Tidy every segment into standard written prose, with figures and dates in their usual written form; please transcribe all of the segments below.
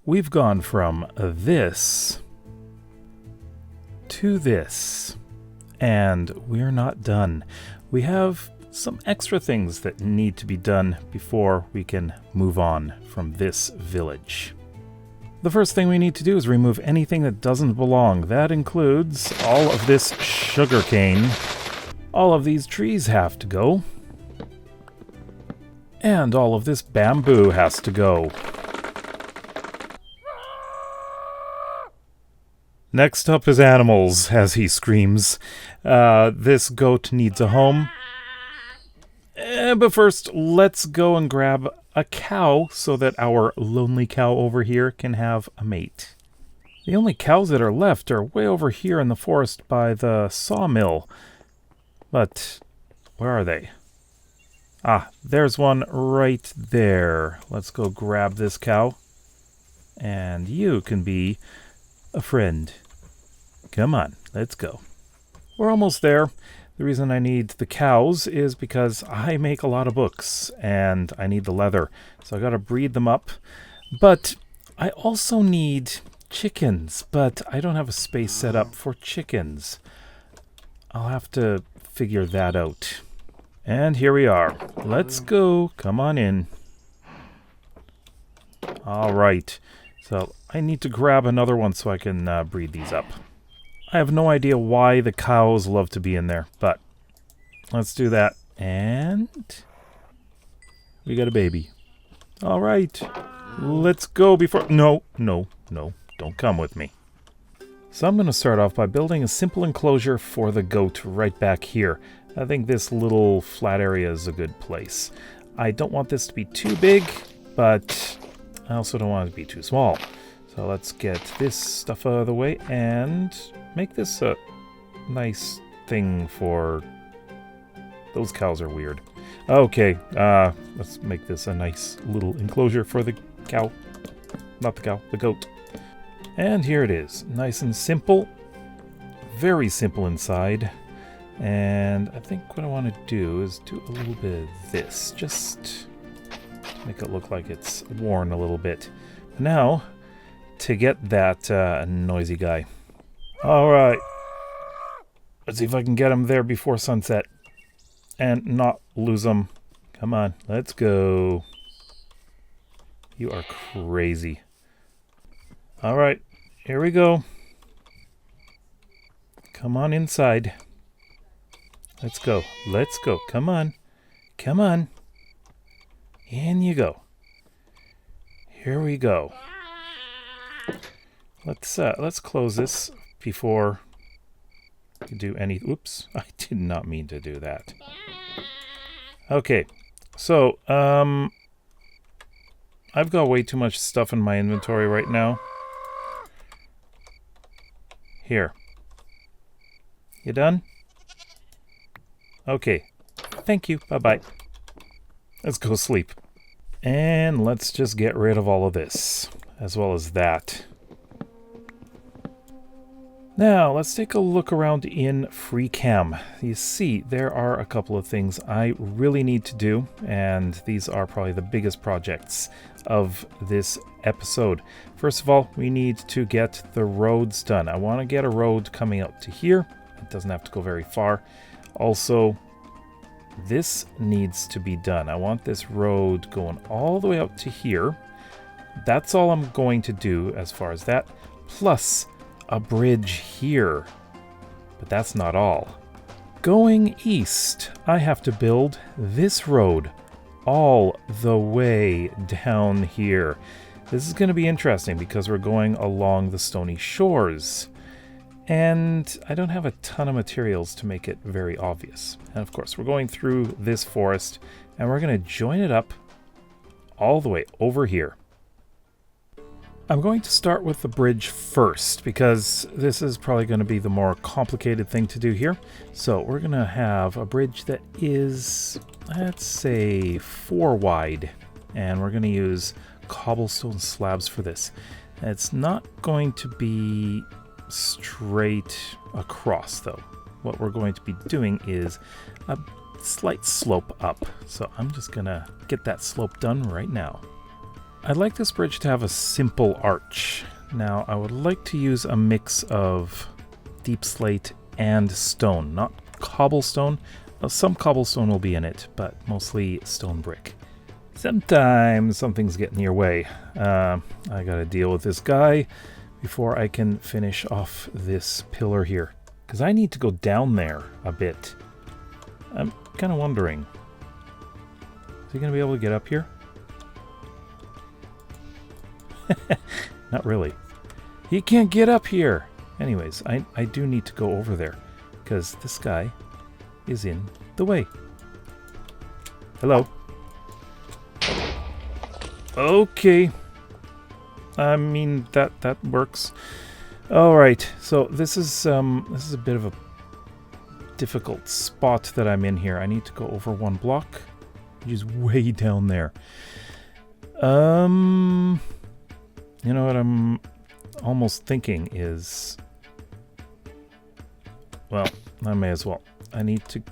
we've gone from this to this, and we're not done. We have some extra things that need to be done before we can move on from this village. The first thing we need to do is remove anything that doesn't belong. That includes all of this sugarcane. All of these trees have to go. And all of this bamboo has to go. Next up is animals, as he screams. This goat needs a home. But first, let's go and grab a cow so that our lonely cow over here can have a mate. The only cows that are left are way over here in the forest by the sawmill. But where are they? Ah, there's one right there. Let's go grab this cow. And you can be a friend. Come on, let's go. We're almost there. The reason I need the cows is because I make a lot of books and I need the leather. So I gotta breed them up. But I also need chickens, but I don't have a space set up for chickens. I'll have to figure that out. And here we are. Let's go. Come on in. All right. So I need to grab another one so I can breed these up. I have no idea why the cows love to be in there, but let's do that. And we got a baby. All right. Let's go before... No, don't come with me. So I'm going to start off by building a simple enclosure for the goat right back here. I think this little flat area is a good place. I don't want this to be too big, but I also don't want it to be too small. So let's get this stuff out of the way and make this a nice thing for... Those cows are weird. Okay, let's make this a nice little enclosure for the cow. Not the cow, the goat. And here it is. Nice and simple. Very simple inside. And I think what I want to do is do a little bit of this. Just to make it look like it's worn a little bit. Now, to get that noisy guy. Alright. Let's see if I can get him there before sunset. And not lose him. Come on, let's go. You are crazy. Alright, here we go. Come on inside. Let's go. Let's go. Come on. Come on. In you go. Here we go. Let's close this before we do any... Oops, I did not mean to do that. Okay, so I've got way too much stuff in my inventory right now. Here. You done? Okay. Thank you. Bye-bye. Let's go sleep. And let's just get rid of all of this, as well as that. Now, let's take a look around in FreeCam. You see, there are a couple of things I really need to do, and these are probably the biggest projects of this episode. First of all, we need to get the roads done. I want to get a road coming up to here. It doesn't have to go very far. Also, this needs to be done. I want this road going all the way up to here. That's all I'm going to do as far as that. Plus a bridge here. But that's not all. Going east, I have to build this road all the way down here. This is going to be interesting because we're going along the stony shores. And I don't have a ton of materials to make it very obvious. And of course, we're going through this forest, and we're going to join it up all the way over here. I'm going to start with the bridge first, because this is probably going to be the more complicated thing to do here. So we're going to have a bridge that is, let's say, 4 wide. And we're going to use cobblestone slabs for this. And it's not going to be straight across, though. What we're going to be doing is a slight slope up. So I'm just going to get that slope done right now. I'd like this bridge to have a simple arch. Now, I would like to use a mix of deep slate and stone, not cobblestone. Some cobblestone will be in it, but mostly stone brick. Sometimes something's getting in your way. I gotta deal with this guy before I can finish off this pillar here. Because I need to go down there a bit. I'm kind of wondering. Is he gonna be able to get up here? Not really. He can't get up here! Anyways, I do need to go over there. Because this guy is in the way. Hello. Okay. I mean, that works. Alright, so this is a bit of a difficult spot that I'm in here. I need to go over one block, which is way down there. You know what I'm almost thinking is... Well, I may as well. I need to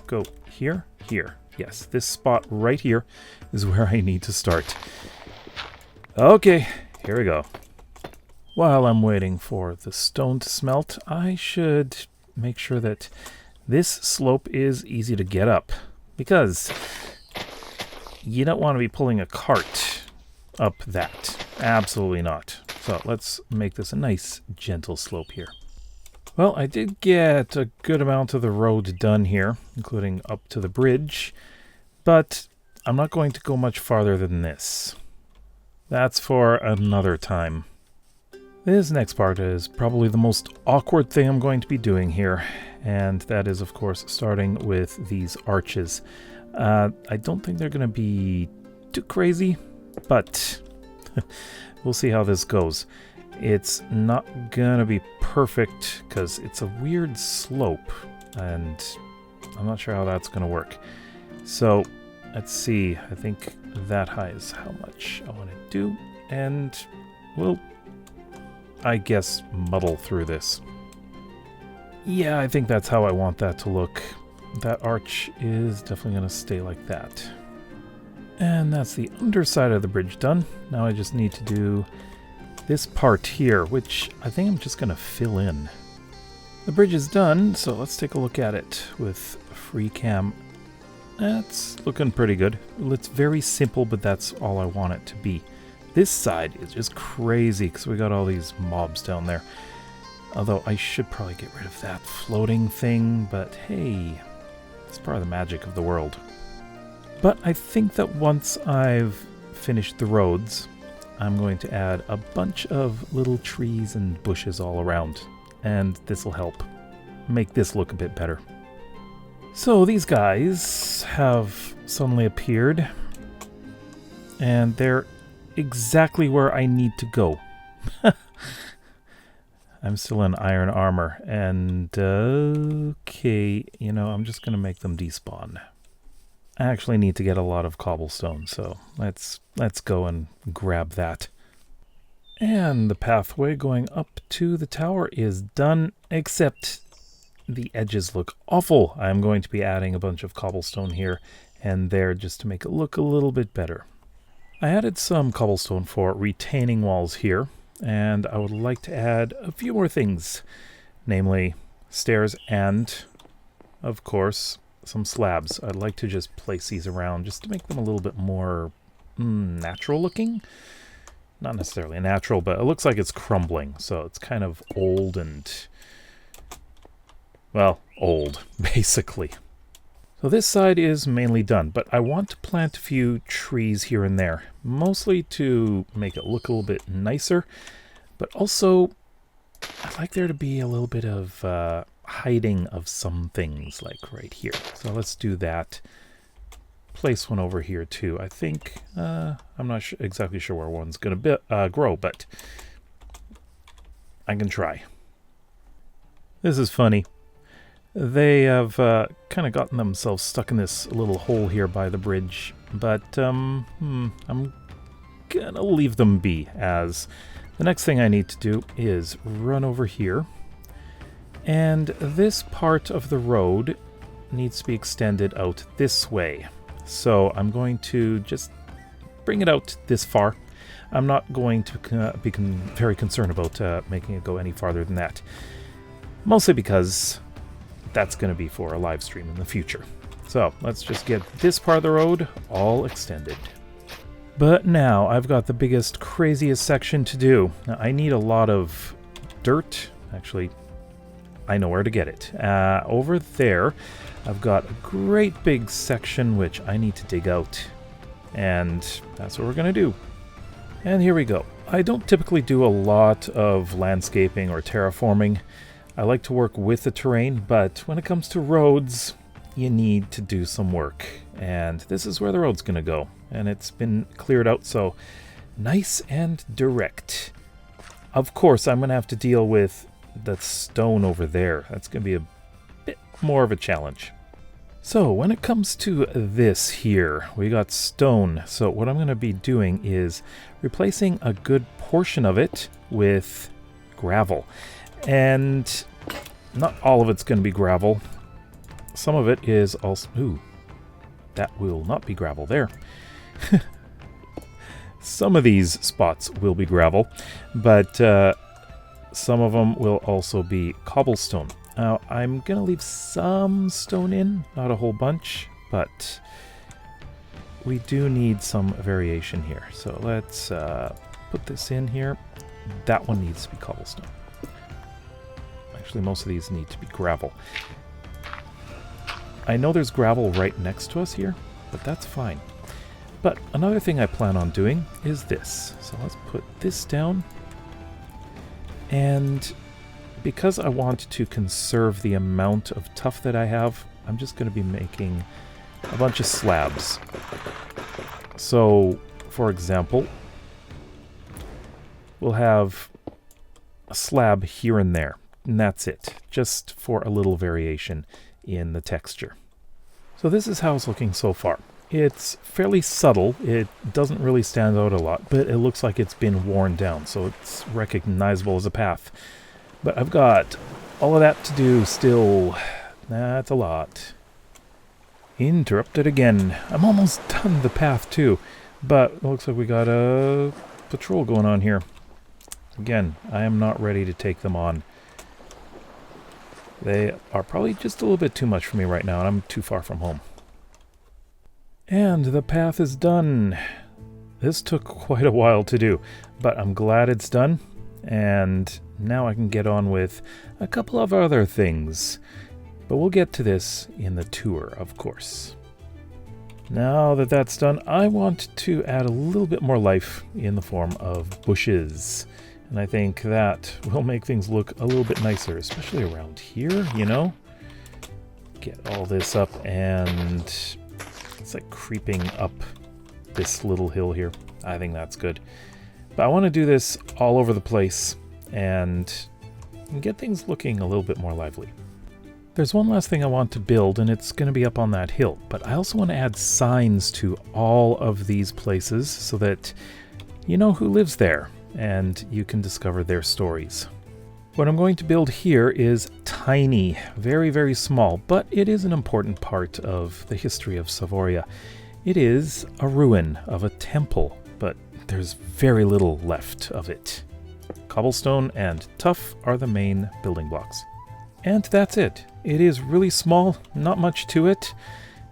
go here, here. Yes, this spot right here is where I need to start. Okay, here we go. While I'm waiting for the stone to smelt, I should make sure that this slope is easy to get up. Because you don't want to be pulling a cart up that. Absolutely not. So let's make this a nice, gentle slope here. Well, I did get a good amount of the road done here, including up to the bridge, but I'm not going to go much farther than this. That's for another time. This next part is probably the most awkward thing I'm going to be doing here, and that is, of course, starting with these arches. I don't think they're going to be too crazy, but we'll see how this goes. It's not gonna be perfect because it's a weird slope and I'm not sure how that's gonna work. So let's see, I think that high is how much I want to do, and we'll, I guess, muddle through this. Yeah, I think that's how I want that to look. That arch is definitely gonna stay like that. And that's the underside of the bridge done. Now I just need to do this part here, which I think I'm just going to fill in. The bridge is done, so let's take a look at it with free cam. That's looking pretty good. It's very simple, but that's all I want it to be. This side is just crazy because we got all these mobs down there. Although I should probably get rid of that floating thing, but hey, it's part of the magic of the world. But I think that once I've finished the roads, I'm going to add a bunch of little trees and bushes all around, and this will help make this look a bit better. So these guys have suddenly appeared, and they're exactly where I need to go. I'm still in iron armor, and okay, you know, I'm just going to make them despawn. I actually need to get a lot of cobblestone, so let's go and grab that. And the pathway going up to the tower is done, except the edges look awful. I'm going to be adding a bunch of cobblestone here and there just to make it look a little bit better. I added some cobblestone for retaining walls here, and I would like to add a few more things, namely stairs and, of course, some slabs. I'd like to just place these around just to make them a little bit more natural looking. Not necessarily natural, but it looks like it's crumbling, so it's kind of old and, well, old, basically. So this side is mainly done, but I want to plant a few trees here and there, mostly to make it look a little bit nicer, but also I'd like there to be a little bit of hiding of some things, like right here. So let's do that. Place one over here too. I think I'm not exactly sure where one's going to grow, but I can try. This is funny. They have kind of gotten themselves stuck in this little hole here by the bridge, but I'm gonna leave them be, as the next thing I need to do is run over here. And this part of the road needs to be extended out this way. So I'm going to just bring it out this far. I'm not going to be very concerned about making it go any farther than that. Mostly because that's going to be for a live stream in the future. So let's just get this part of the road all extended. But now I've got the biggest, craziest section to do. Now, I need a lot of dirt. Actually, I know where to get it. Over there, I've got a great big section which I need to dig out. And that's what we're going to do. And here we go. I don't typically do a lot of landscaping or terraforming. I like to work with the terrain, but when it comes to roads, you need to do some work. And this is where the road's going to go. And it's been cleared out, so nice and direct. Of course, I'm going to have to deal with the stone over there. That's going to be a bit more of a challenge. So when it comes to this here, we got stone. So what I'm going to be doing is replacing a good portion of it with gravel. And not all of it's going to be gravel. Some of it is also... Ooh, that will not be gravel there. Some of these spots will be gravel, but some of them will also be cobblestone. Now, I'm going to leave some stone in, not a whole bunch, but we do need some variation here. So let's put this in here. That one needs to be cobblestone. Actually, most of these need to be gravel. I know there's gravel right next to us here, but that's fine. But another thing I plan on doing is this. So let's put this down. And because I want to conserve the amount of tuff that I have, I'm just going to be making a bunch of slabs. So, for example, we'll have a slab here and there, and that's it, just for a little variation in the texture. So this is how it's looking so far. It's fairly subtle, it doesn't really stand out a lot, but it looks like it's been worn down, so it's recognizable as a path. But I've got all of that to do still. That's a lot. Interrupted again. I'm almost done the path too, but it looks like we got a patrol going on here. Again, I am not ready to take them on. They are probably just a little bit too much for me right now, and I'm too far from home. And the path is done. This took quite a while to do, but I'm glad it's done. And now I can get on with a couple of other things. But we'll get to this in the tour, of course. Now that that's done, I want to add a little bit more life in the form of bushes. And I think that will make things look a little bit nicer, especially around here, you know? Get all this up, and it's like creeping up this little hill here. I think that's good. But I want to do this all over the place and get things looking a little bit more lively. There's one last thing I want to build, and it's going to be up on that hill. But I also want to add signs to all of these places so that you know who lives there and you can discover their stories. What I'm going to build here is tiny, very, very small, but it is an important part of the history of Savoria. It is a ruin of a temple, but there's very little left of it. Cobblestone and tuff are the main building blocks. And that's it. It is really small, not much to it,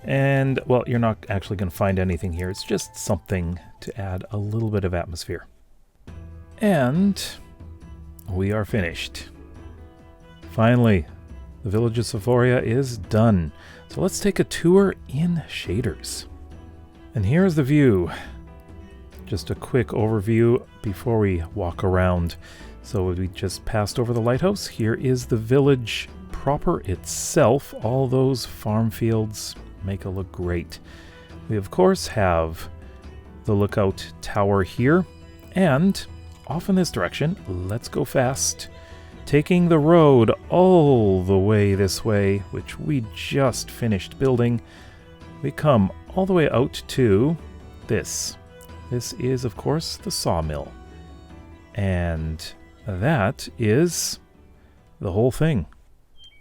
and, well, you're not actually going to find anything here. It's just something to add a little bit of atmosphere. And we are finished. Finally, the village of Savoria is done. So let's take a tour in shaders. And here's the view. Just a quick overview before we walk around. So we just passed over the lighthouse. Here is the village proper itself. All those farm fields make it look great. We of course have the lookout tower here, and off in this direction, let's go fast, taking the road all the way this way, which we just finished building. We come all the way out to this. This is, of course, the sawmill. And that is the whole thing.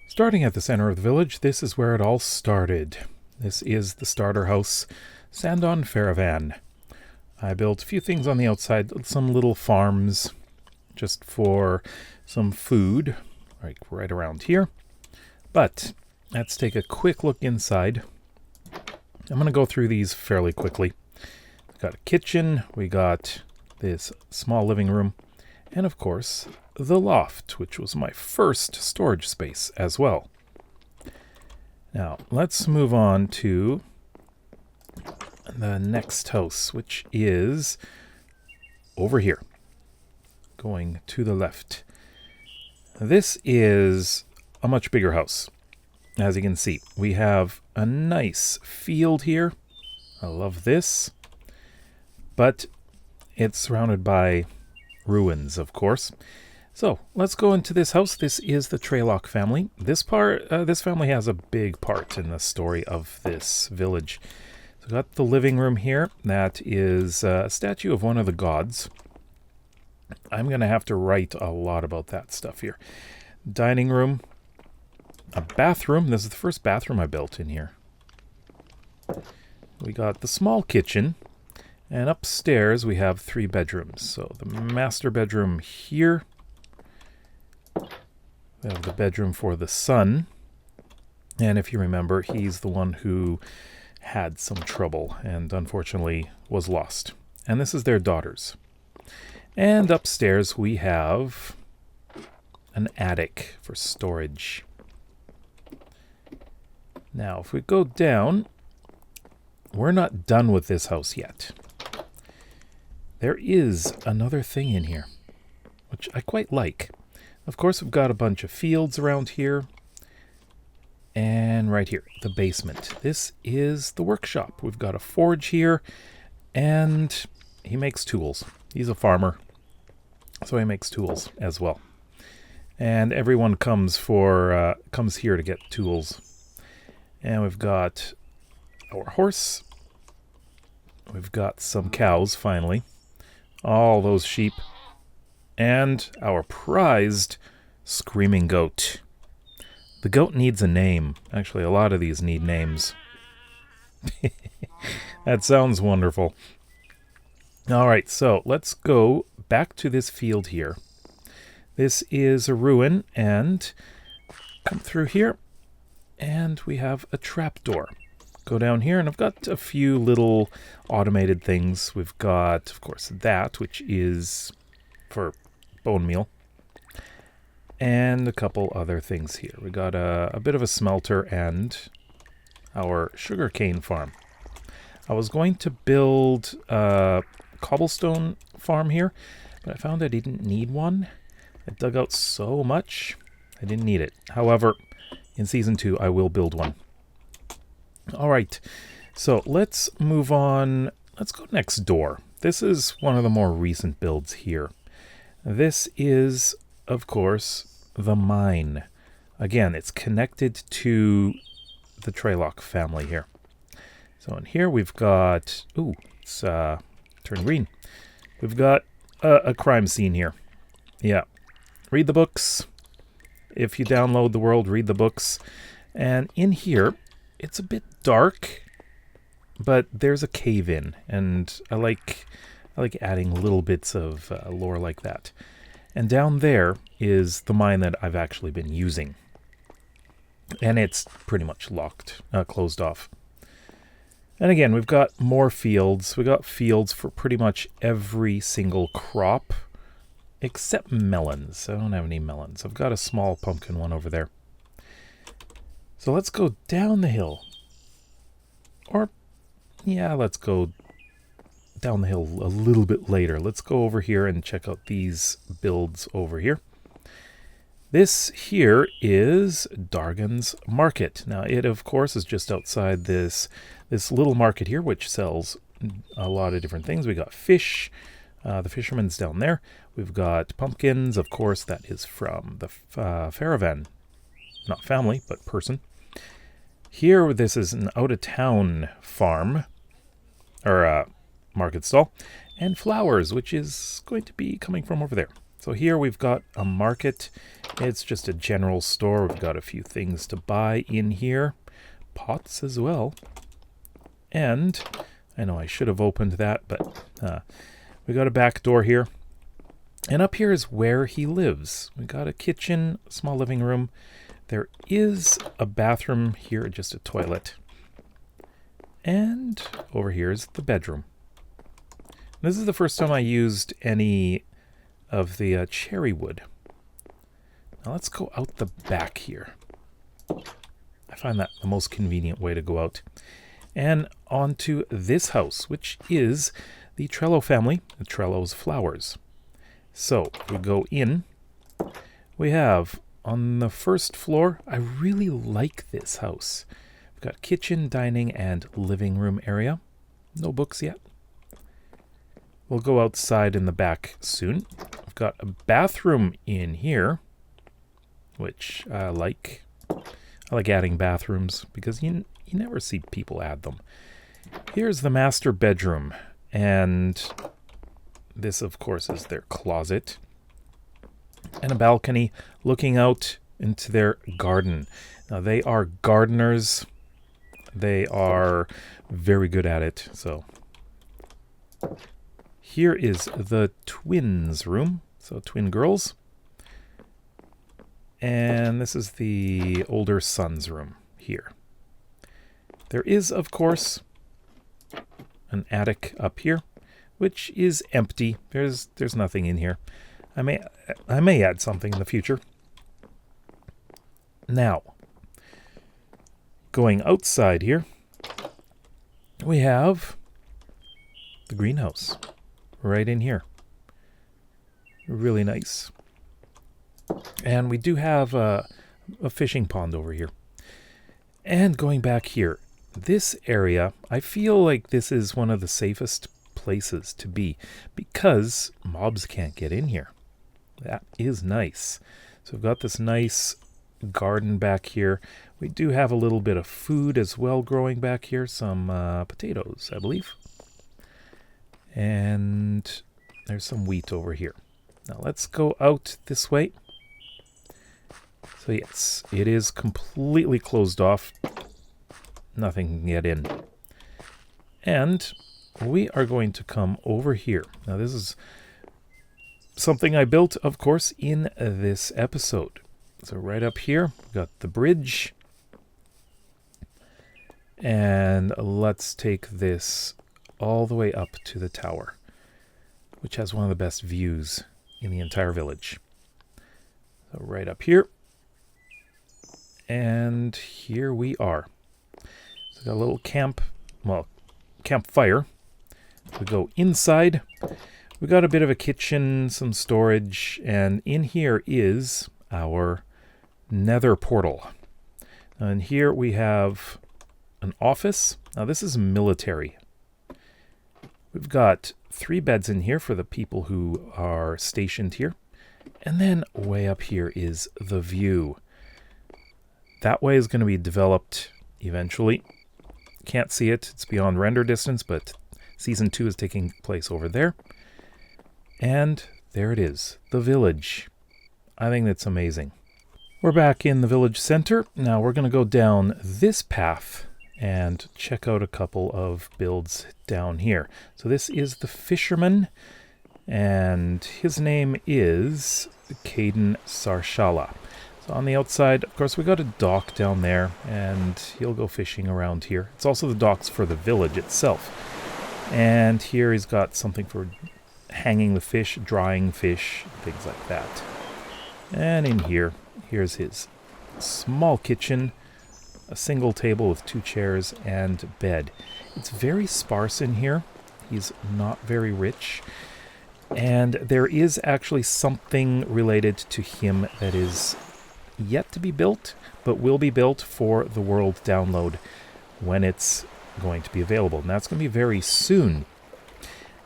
Starting at the center of the village, this is where it all started. This is the starter house, Sandon Faravan. I built a few things on the outside, some little farms just for some food, like right around here. But let's take a quick look inside. I'm going to go through these fairly quickly. We've got a kitchen, we got this small living room, and of course, the loft, which was my first storage space as well. Now, let's move on to the next house, which is over here, going to the left. This is a much bigger house. As you can see, we have a nice field here. I love this. But it's surrounded by ruins, of course. So let's go into this house. This is the Traylock family. This family has a big part in the story of this village. So we've got the living room here. That is a statue of one of the gods. I'm going to have to write a lot about that stuff here. Dining room. A bathroom. This is the first bathroom I built in here. We got the small kitchen. And upstairs we have 3 bedrooms. So the master bedroom here. We have the bedroom for the son. And if you remember, he's the one who had some trouble and unfortunately was lost. And this is their daughters. And upstairs we have an attic for storage. Now, if we go down, we're not done with this house yet. There is another thing in here, which I quite like. Of course, we've got a bunch of fields around here. And right here, the basement. This is the workshop. We've got a forge here, and he makes tools. He's a farmer, so he makes tools as well. And everyone comes here to get tools. And we've got our horse. We've got some cows, finally. All those sheep. And our prized screaming goat. The goat needs a name. Actually, a lot of these need names. That sounds wonderful. All right, so let's go back to this field here. This is a ruin, and come through here, and we have a trapdoor. Go down here, and I've got a few little automated things. We've got, of course, that, which is for bone meal. And a couple other things here. We got a bit of a smelter and our sugarcane farm. I was going to build a cobblestone farm here, but I found I didn't need one. I dug out so much, I didn't need it. However, in Season 2, I will build one. All right, so let's move on. Let's go next door. This is one of the more recent builds here. This is, of course, the mine. Again, it's connected to the Traylock family here. So in here we've got... Ooh, it's turned green. We've got a crime scene here. Yeah. Read the books. If you download the world, read the books. And in here, it's a bit dark, but there's a cave-in. And I like adding little bits of lore like that. And down there is the mine that I've actually been using. And it's pretty much locked, closed off. And again, we've got more fields. We've got fields for pretty much every single crop, except melons. I don't have any melons. I've got a small pumpkin one over there. So let's go down the hill. Or, yeah, let's go down the hill a little bit later. Let's go over here and check out these builds over here. This here is Dargan's Market. Now, it, of course, is just outside this little market here, which sells a lot of different things. We got fish. The fisherman's down there. We've got pumpkins, of course. That is from the Faravan. Not family, but person. Here, this is an out-of-town farm. Or market stall. And flowers, which is going to be coming from over there. So here we've got a market. It's just a general store. We've got a few things to buy in here. Pots as well. And I know I should have opened that, but we got a back door here. And up here is where he lives. We got a kitchen, small living room. There is a bathroom here, just a toilet. And over here is the bedroom. This is the first time I used any of the cherry wood. Now let's go out the back here. I find that the most convenient way to go out. And onto this house, which is the Trello family, the Trello's Flowers. So we go in. We have on the first floor, I really like this house. We've got kitchen, dining, and living room area. No books yet. We'll go outside in the back soon. We've got a bathroom in here, which I like. I like adding bathrooms because you never see people add them. Here's the master bedroom, and this, of course, is their closet. And a balcony looking out into their garden. Now, they are gardeners. They are very good at it. So here is the twins' room. So twin girls. And this is the older son's room here. There is, of course, an attic up here, which is empty. There's nothing in here. I may add something in the future. Now, going outside here, we have the greenhouse right in here. Really nice. And we do have a fishing pond over here. And going back here, this area, I feel like this is one of the safest places to be because mobs can't get in here. That is nice. So we've got this nice garden back here. We do have a little bit of food as well growing back here. Some potatoes, I believe. And there's some wheat over here. Now let's go out this way. So yes, it is completely closed off. Nothing can get in. And we are going to come over here. Now this is something I built, of course, in this episode. So right up here, we've got the bridge. And let's take this all the way up to the tower, which has one of the best views in the entire village. So right up here. And here we are. So we've got a little campfire. We go inside. We got a bit of a kitchen, some storage, and in here is our nether portal. And here we have an office. Now this is military. We've got 3 beds in here for the people who are stationed here. And then way up here is the view. That way is going to be developed eventually. Can't see it. It's beyond render distance, but Season 2 is taking place over there. And there it is, the village. I think that's amazing. We're back in the village center. Now we're going to go down this path and check out a couple of builds down here. So this is the fisherman, and his name is Caden Sarshala. So on the outside, of course, we got a dock down there, and he'll go fishing around here. It's also the docks for the village itself. And here he's got something for hanging the fish, drying fish, things like that. And in here, here's his small kitchen, a single table with 2 chairs and bed. It's very sparse in here. He's not very rich. And there is actually something related to him that is yet to be built, but will be built for the world download when it's going to be available. And that's going to be very soon.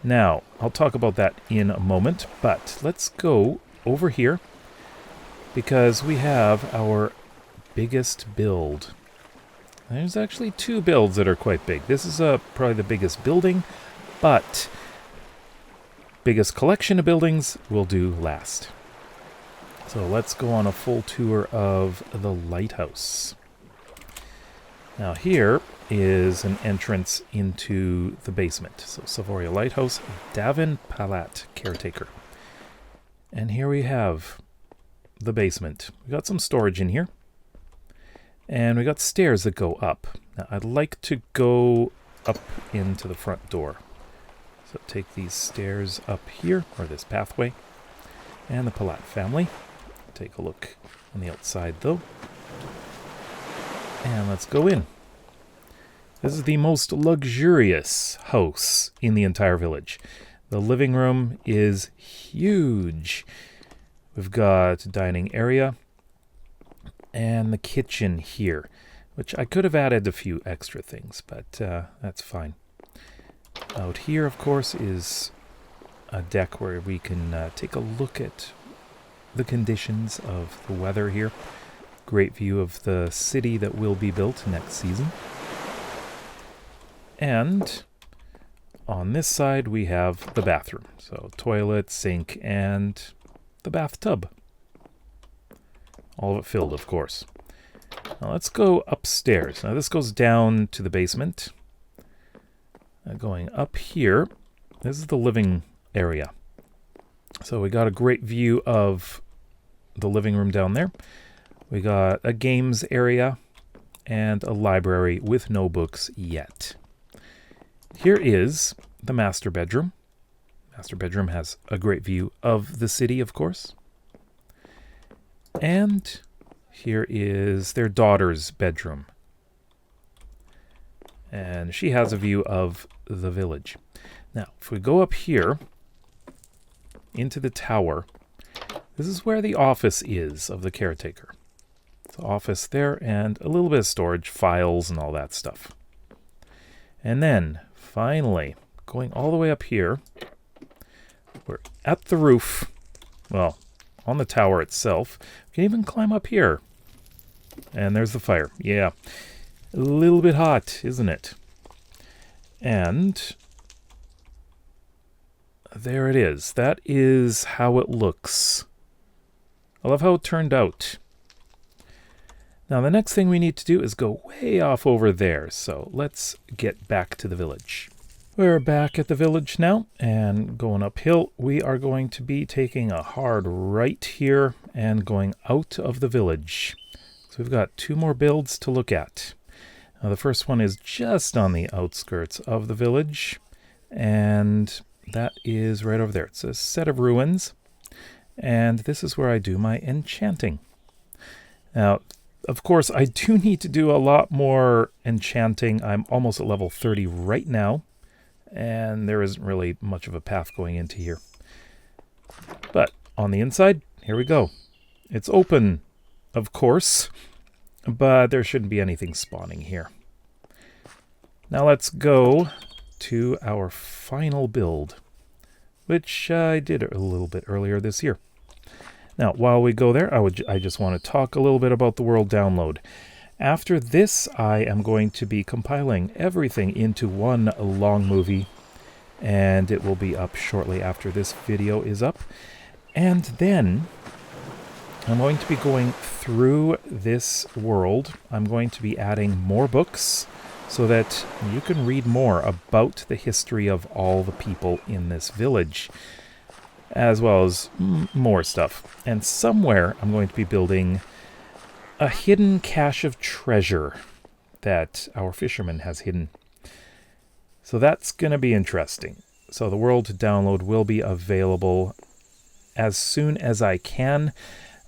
Now, I'll talk about that in a moment, but let's go over here because we have our biggest build. There's actually 2 builds that are quite big. This is probably the biggest building, but biggest collection of buildings will do last. So let's go on a full tour of the lighthouse. Now here is an entrance into the basement. So Savoria Lighthouse, Davin Palat, caretaker. And here we have the basement. We got some storage in here. And we got stairs that go up. Now I'd like to go up into the front door. So take these stairs up here, or this pathway. And the Palat family. Take a look on the outside though. And let's go in. This is the most luxurious house in the entire village. The living room is huge. We've got a dining area and the kitchen here, which I could have added a few extra things, but that's fine. Out here, of course, is a deck where we can take a look at the conditions of the weather here. Great view of the city that will be built next season. And on this side we have the bathroom. So toilet, sink, and the bathtub. All of it filled, of course. Now let's go upstairs. Now this goes down to the basement. Going up here, this is the living area. So we got a great view of the living room down there. We got a games area and a library with no books yet. Here is the master bedroom. Master bedroom has a great view of the city, of course. And here is their daughter's bedroom. And she has a view of the village. Now, if we go up here into the tower, this is where the office is of the caretaker. So office there and a little bit of storage, files and all that stuff. And then, finally, going all the way up here, we're at the roof, well, on the tower itself. We can even climb up here. And there's the fire. Yeah, a little bit hot, isn't it? And there it is. That is how it looks. I love how it turned out. Now the next thing we need to do is go way off over there. So let's get back to the village. We're back at the village now and going uphill. We are going to be taking a hard right here and going out of the village. So we've got two more builds to look at. Now the first one is just on the outskirts of the village, and that is right over there. It's a set of ruins, and this is where I do my enchanting. Now, of course, I do need to do a lot more enchanting. I'm almost at level 30 right now, and there isn't really much of a path going into here. But on the inside, here we go. It's open, of course, but there shouldn't be anything spawning here. Now let's go to our final build, which I did a little bit earlier this year. Now, while we go there, I just want to talk a little bit about the world download. After this, I am going to be compiling everything into one long movie, and it will be up shortly after this video is up. And then I'm going to be going through this world. I'm going to be adding more books so that you can read more about the history of all the people in this village, as well as more stuff. And somewhere I'm going to be building a hidden cache of treasure that our fisherman has hidden. So that's going to be interesting. So the world to download will be available as soon as I can.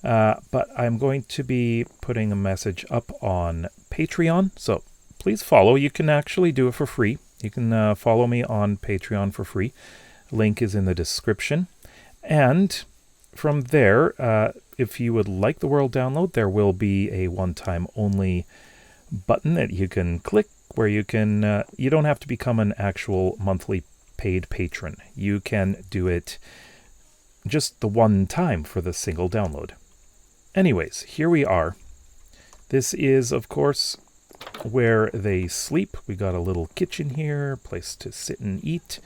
But I'm going to be putting a message up on Patreon. So please follow. You can actually do it for free. You can follow me on Patreon for free. Link is in the description. And from there, if you would like the world download, there will be a one-time only button that you can click where you can, you don't have to become an actual monthly paid patron. You can do it just the one time for the single download. Anyways, here we are. This is, of course, where they sleep. We got a little kitchen here, place to sit and eat,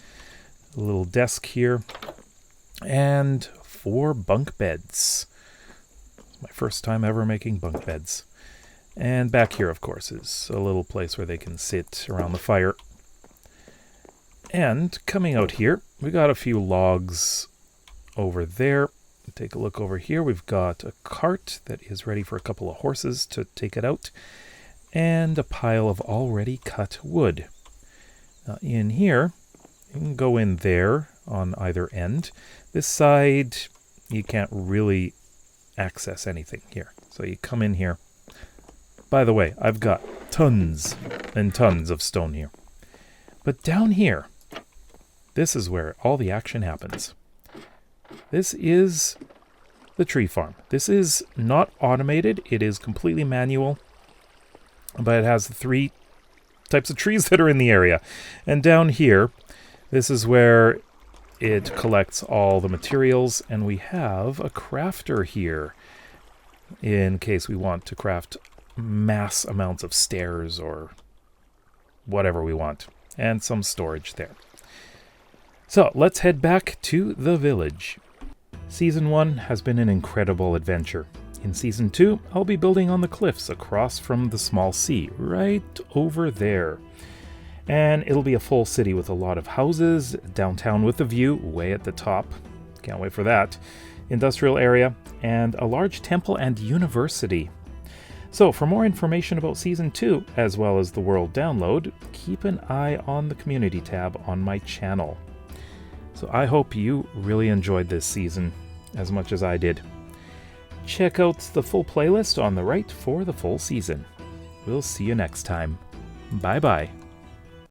a little desk here, and 4 bunk beds. My first time ever making bunk beds. And back here, of course, is a little place where they can sit around the fire. And coming out here, we got a few logs over there. Take a look over here. We've got a cart that is ready for a couple of horses to take it out. And a pile of already cut wood. In here, you can go in there on either end. This side, you can't really access anything here. So you come in here. By the way, I've got tons and tons of stone here. But down here, this is where all the action happens. This is the tree farm. This is not automated. It is completely manual. But it has the 3 types of trees that are in the area. And down here, this is where it collects all the materials. And we have a crafter here in case we want to craft mass amounts of stairs or whatever we want. And some storage there. So let's head back to the village. Season 1 has been an incredible adventure. In Season 2, I'll be building on the cliffs across from the small sea, right over there. And it'll be a full city with a lot of houses, downtown with a view way at the top. Can't wait for that. Industrial area, and a large temple and university. So for more information about Season 2, as well as the world download, keep an eye on the community tab on my channel. So I hope you really enjoyed this season as much as I did. Check out the full playlist on the right for the full season. We'll see you next time. Bye bye.